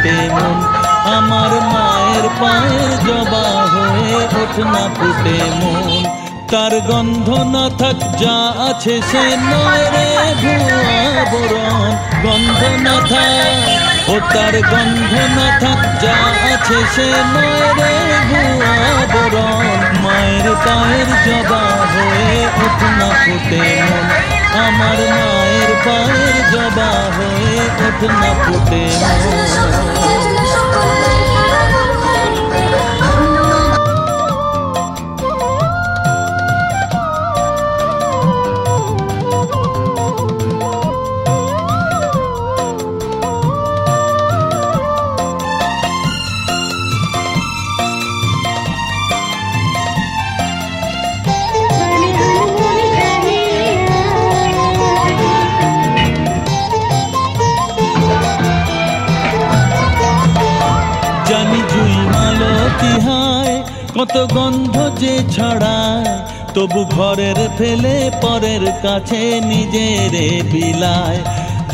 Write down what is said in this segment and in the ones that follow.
ফুটে মন আমার মায়ের পায়ের জবা হয়ে ওঠ না ফুটে মন তার গন্ধ না থাক যা আছে সে নয় রে ভুয়া বরণ গন্ধ না থাক ও তার গন্ধ না থাক যা আছে সে নয় রে ভুয়া বরণ মায়ের পায়ের জবা হয়ে ওঠ না ফুটে মন আমার মায়ের পায়ের জবা হয়ে ওঠ না ফুটে মন জানি জুই মালতী হায় কত গন্ধ যে ছড়ায় তবু ঘরের ফেলে পরের কাছে নিজের বিলায়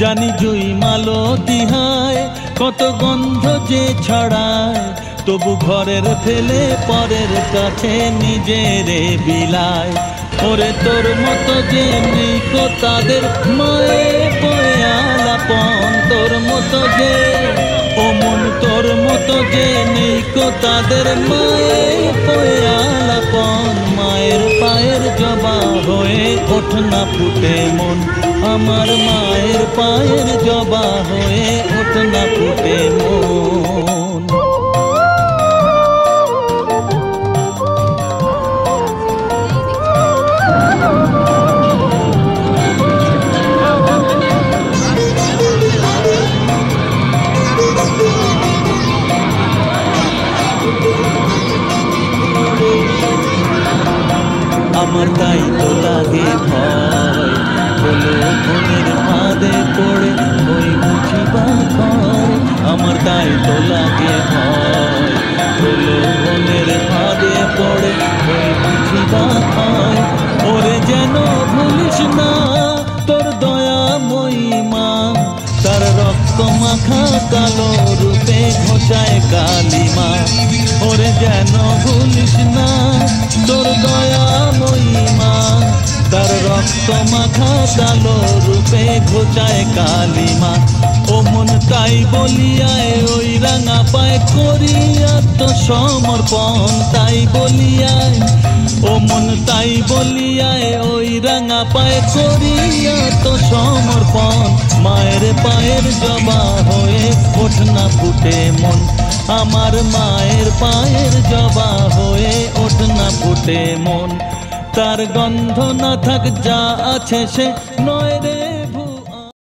জানি জুই মালতী হায় কত গন্ধ যে ছড়ায় তবু ঘরের ফেলে পরের কাছে নিজের বিলায় ওরে তোর মতো যে নেই কো তাদের মায়ে পয়ালাপন তোর মতো যে ও মন তোর মতো যে নেই কো তাদের মায়ে পয়ালাপন মায়ের পায়ের জবা হয়ে ওঠ না ফুটে মন আমার মায়ের পায়ের জবা হয়ে ওঠ না ফুটে মন আমার তাই তো লাগে ভয় হলো মনের ফাঁদে পড়ে ওই বুঝিবা ভয় আমার তাই তো লাগে ভয় হলো মনের ফাঁদে পড়ে ওই বুঝিবা ভয় ওরে যেন ভুলিস না তোর দয়াময়ী মা তার রক্ত মাখা কালো রূপে ঘোচায় কালিমা ওরে যেন ভুলিস না তোর দয়াময়ী মা তার রক্ত মাখা কালো রূপে ঘোচায় কালিমা ও মন তাই বলিয়ায় ওই রাঙা পায় করিয়া তো সমর্পণ তাই বলিয়ায় ও মন তাই বলিয়ায় ওই রাঙা পায় করিয়া তো সমর্পণ মায়ের পায়ের জবা হয়ে ওঠ না ফুটে মন আমার মায়ের পায়ের জবা হয়ে ওঠ না ফুটে মন তার গন্ধ না থাক যা আছে সে নয় রে